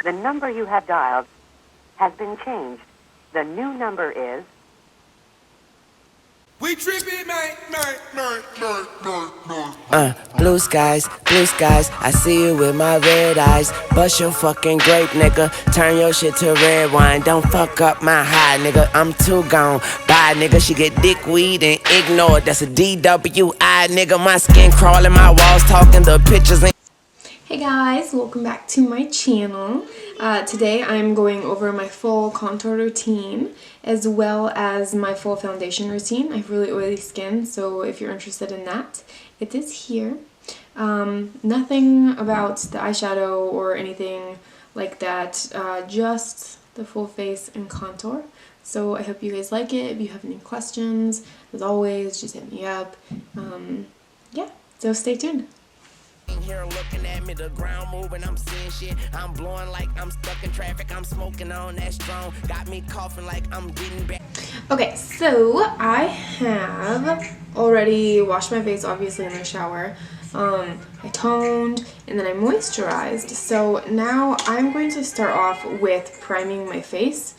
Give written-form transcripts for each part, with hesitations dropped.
The number you have dialed has been changed. The new number is... We trippy, man. Blue skies, I see you with my red eyes. Bust your fucking grape, nigga. Turn your shit to red wine. Don't fuck up my high, nigga. I'm too gone. Bye, nigga. She get dick, weed, and ignored. That's a DWI, nigga. My skin crawling, my walls talking, the pictures ain't. Hey guys, welcome back to my channel. Today I'm going over my full contour routine as well as my full foundation routine. I have really oily skin, so if you're interested in that, it is here. Nothing about the eyeshadow or anything like that, just the full face and contour. So I hope you guys like it. If you have any questions, as always, just hit me up. Yeah, so stay tuned. Here looking at me, the ground moving, I'm seeing shit. I'm blowing like I'm stuck in traffic. I'm smoking on that strong. Got me coughing like I'm getting back. Okay, so I have already washed my face, obviously, in the shower. I toned and then I moisturized. So now I'm going to start off with priming my face.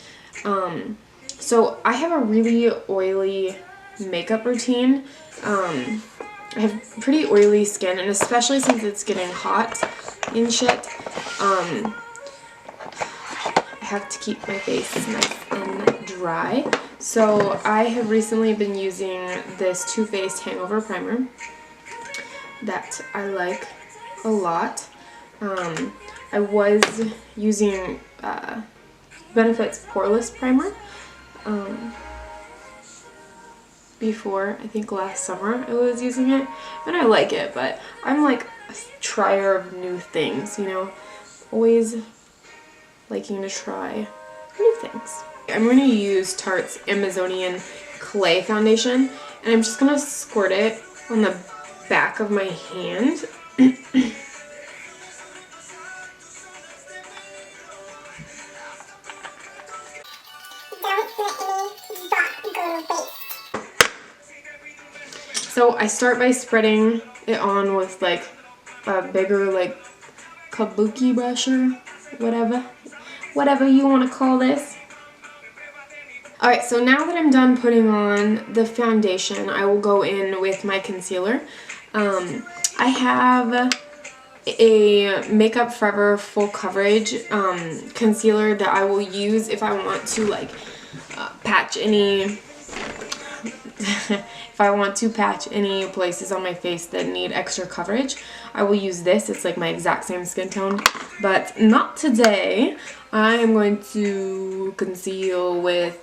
So I have a really oily makeup routine. I have pretty oily skin, and especially since it's getting hot and shit, I have to keep my face nice and dry. So I have recently been using this Too Faced Hangover primer that I like a lot. I was using Benefit's Poreless Primer before. I think last summer I was using it, and I like it, but I'm like a trier of new things, you know, always liking to try new things. I'm going to use Tarte's Amazonian Clay Foundation, and I'm just going to squirt it on the back of my hand. So I start by spreading it on with like a bigger like kabuki brush or whatever you want to call this. Alright, so now that I'm done putting on the foundation, I will go in with my concealer. I have a Makeup Forever Full Coverage concealer that I will use if I want to like patch any if I want to patch any places on my face that need extra coverage. I will use this. It's like my exact same skin tone, but not today. I am going to conceal with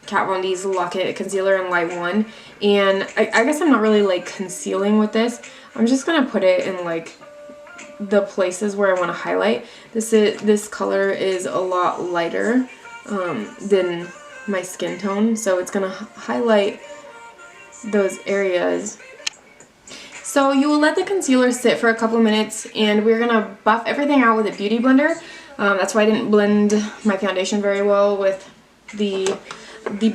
Kat Von D's Lock It Concealer in Light 1, and I guess I'm not really like concealing with this. I'm just gonna put it in like the places where I want to highlight. This color is a lot lighter than my skin tone, so it's gonna highlight those areas. So you will let the concealer sit for a couple of minutes, and we're gonna buff everything out with a beauty blender. That's why I didn't blend my foundation very well with the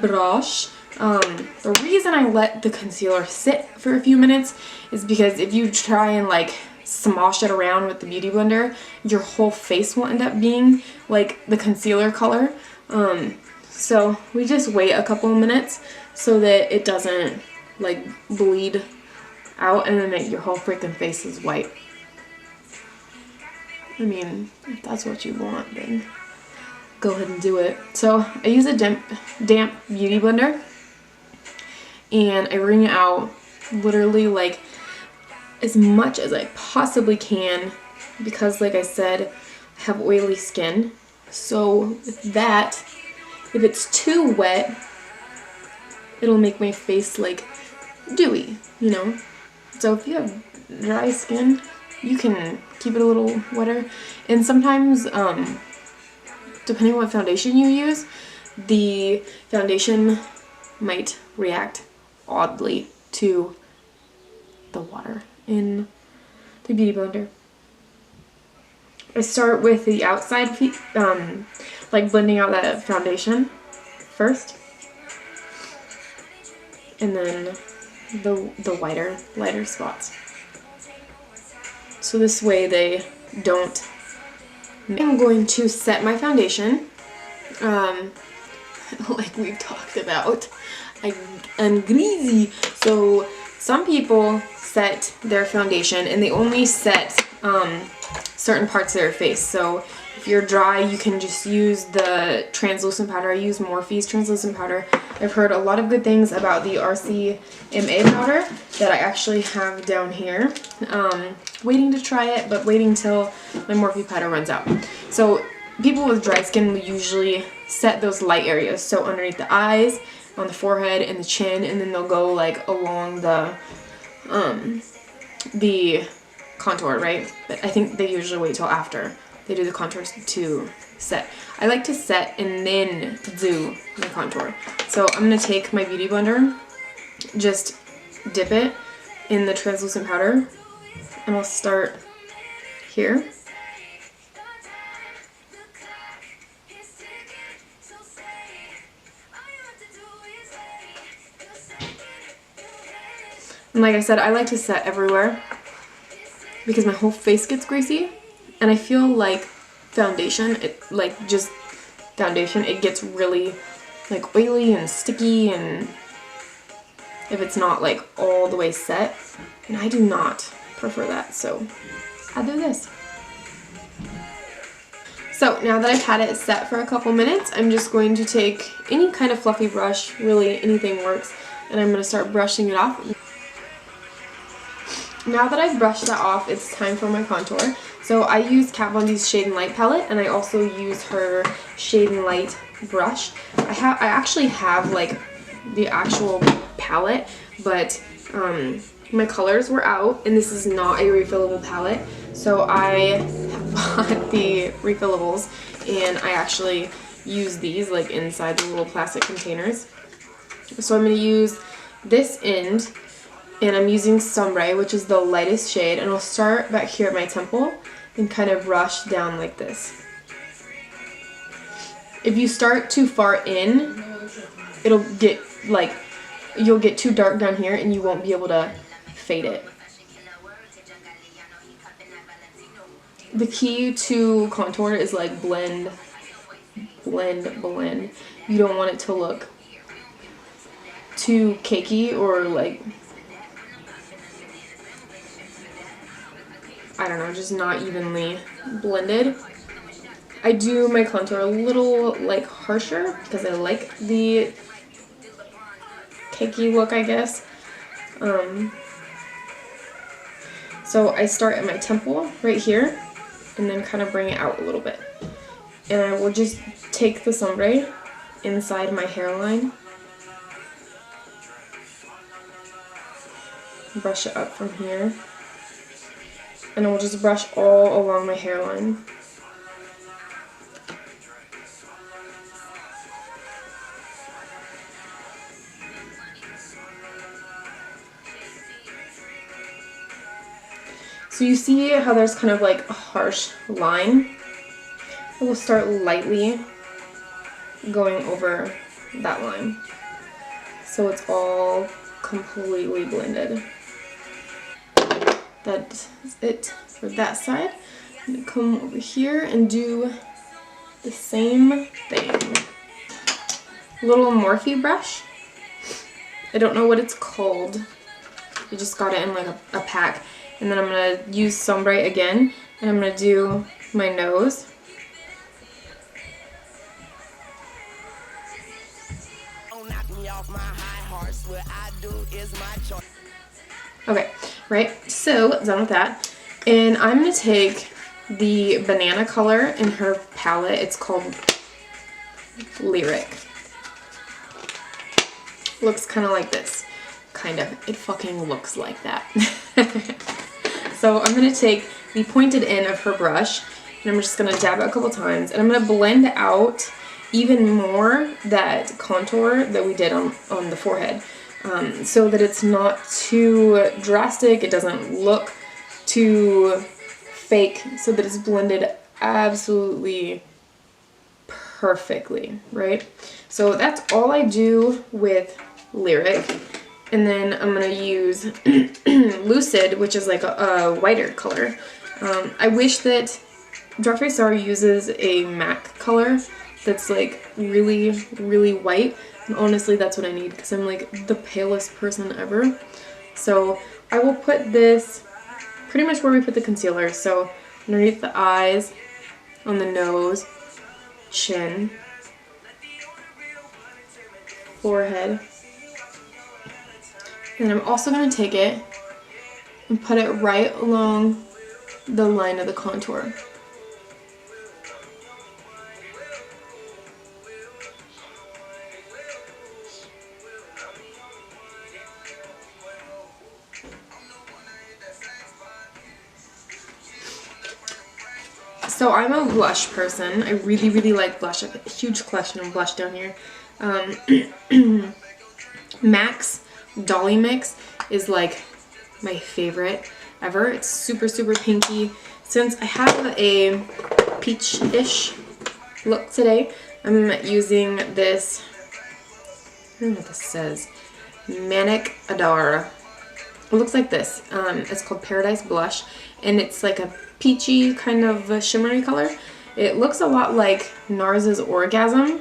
brush. The reason I let the concealer sit for a few minutes is because if you try and like smosh it around with the beauty blender, your whole face will end up being like the concealer color. So we just wait a couple of minutes so that it doesn't like bleed out and then make your whole freaking face is white. I mean, if that's what you want, then go ahead and do it. So I use a damp beauty blender, and I wring it out literally like as much as I possibly can, because like I said, I have oily skin. So with that, if it's too wet, it'll make my face like dewy, you know? So if you have dry skin, you can keep it a little wetter. And sometimes, depending on what foundation you use, the foundation might react oddly to the water in the beauty blender. I start with the outside, like blending out that foundation first, and then the lighter spots. So this way they don't I'm going to set my foundation. Like we've talked about, I'm greasy. So some people set their foundation and they only set certain parts of their face. So if you're dry, you can just use the translucent powder. I use Morphe's translucent powder. I've heard a lot of good things about the RCMA powder that I actually have down here. Waiting to try it, but waiting till my Morphe powder runs out. So people with dry skin will usually set those light areas. So underneath the eyes, on the forehead, and the chin, and then they'll go like along the contour, right? But I think they usually wait till after they do the contours to set. I like to set and then do the contour. So I'm gonna take my beauty blender, just dip it in the translucent powder, and I'll start here. And like I said, I like to set everywhere because my whole face gets greasy, and I feel like foundation, it gets really like oily and sticky, and if it's not like all the way set, and I do not prefer that, so I'll do this. So now that I've had it set for a couple minutes, I'm just going to take any kind of fluffy brush, really anything works, and I'm going to start brushing it off. Now that I've brushed that off, it's time for my contour. So I use Kat Von D's Shade and Light palette, and I also use her Shade and Light brush. I actually have like the actual palette, but my colors were out, and this is not a refillable palette. So I bought the refillables, and I actually use these like inside the little plastic containers. So I'm going to use this end, and I'm using Sombre, which is the lightest shade, and I'll start back here at my temple and kind of brush down like this. If you start too far in, it'll get like, you'll get too dark down here and you won't be able to fade it. The key to contour is like blend, blend, blend. You don't want it to look too cakey or like, I don't know, just not evenly blended. I do my contour a little like harsher because I like the cakey look, I guess. So I start at my temple right here and then kind of bring it out a little bit. And I will just take the Sombre inside my hairline, brush it up from here, and I will just brush all along my hairline. So you see how there's kind of like a harsh line? I will start lightly going over that line, so it's all completely blended. That's it for that side. I'm going to come over here and do the same thing. Little Morphe brush. I don't know what it's called. I just got it in like a pack. And then I'm going to use Sombre again, and I'm going to do my nose. Okay, right, so done with that. And I'm going to take the banana color in her palette. It's called Lyric. Looks kind of like this. Kind of. It fucking looks like that. So I'm going to take the pointed end of her brush, and I'm just going to dab it a couple times, and I'm going to blend out even more that contour that we did on the forehead, so that it's not too drastic, it doesn't look too fake, so that it's blended absolutely perfectly, right? So that's all I do with Lyric. And then I'm going to use Lucid, which is like a whiter color. I wish that Jeffree Star uses a MAC color that's like really, really white. And honestly, that's what I need because I'm like the palest person ever. So I will put this pretty much where we put the concealer. So underneath the eyes, on the nose, chin, forehead. And I'm also going to take it and put it right along the line of the contour. So I'm a blush person. I really, really like blush. I have a huge collection of blush down here. MAC's Dolly Mix is like my favorite ever. It's super, super pinky. Since I have a peach-ish look today, I'm using this, I don't know what this says, Manic Adar. It looks like this. It's called Paradise Blush, and it's like a peachy kind of a shimmery color. It looks a lot like NARS's Orgasm.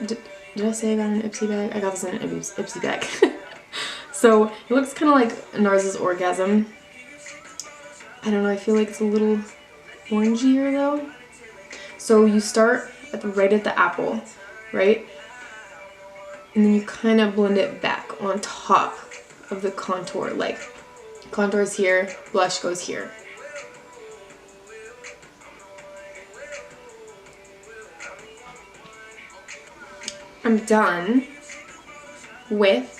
Did I say I got an Ipsy bag? I got this in an Ipsy bag. So it looks kind of like NARS's Orgasm. I don't know, I feel like it's a little orangier though. So you start right at the apple, right? And then you kind of blend it back on top of the contour. Like contour's here, blush goes here. I'm done with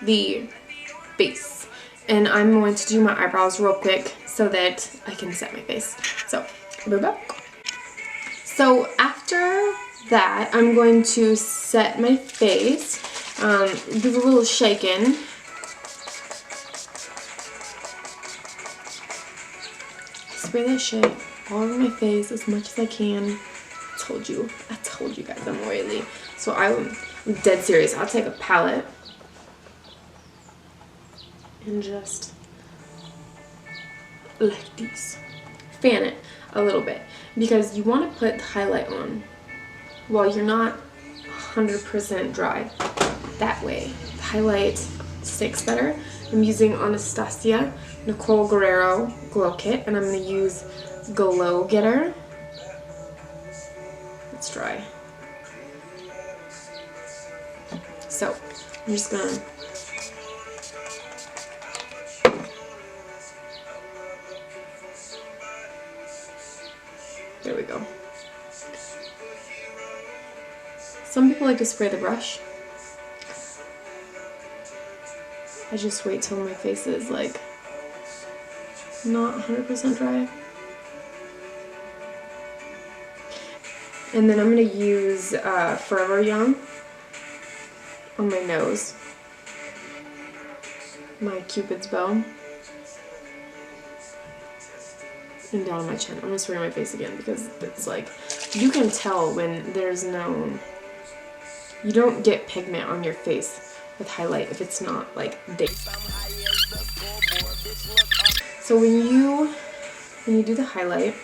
the base, and I'm going to do my eyebrows real quick so that I can set my face. So, we're back. So after that, I'm going to set my face. Give a little shaking. Spray that shit all over my face as much as I can. I told you guys I'm oily. So I'm dead serious. I'll take a palette and just like this. Fan it a little bit because you want to put the highlight on while you're not 100% dry. That way the highlight sticks better. I'm using Anastasia Nicole Guerrero Glow Kit, and I'm going to use Glow Getter. It's dry. So I'm just going to there we go. Some people like to spray the brush. I just wait till my face is like not 100% dry. And then I'm going to use Forever Young on my nose, my Cupid's bow, and down my chin. I'm going to spray my face again because it's like, you can tell when there's no, you don't get pigment on your face with highlight if it's not like deep. So when you do the highlight,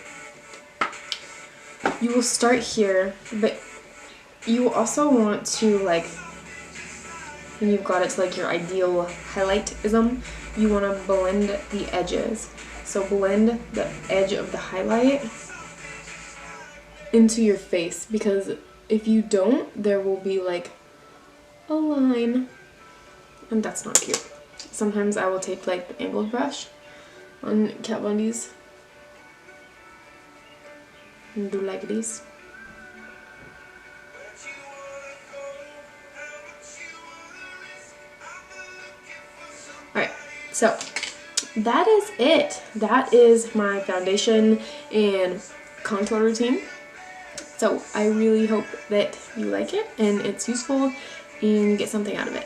you will start here, but you also want to, like, when you've got it to like your ideal highlight-ism, you want to blend the edges. So blend the edge of the highlight into your face, because if you don't, there will be like a line, and that's not cute. Sometimes I will take like the angled brush on Kat Von D's and do like this. Alright, so that is it. That is my foundation and contour routine. So I really hope that you like it and it's useful and you get something out of it.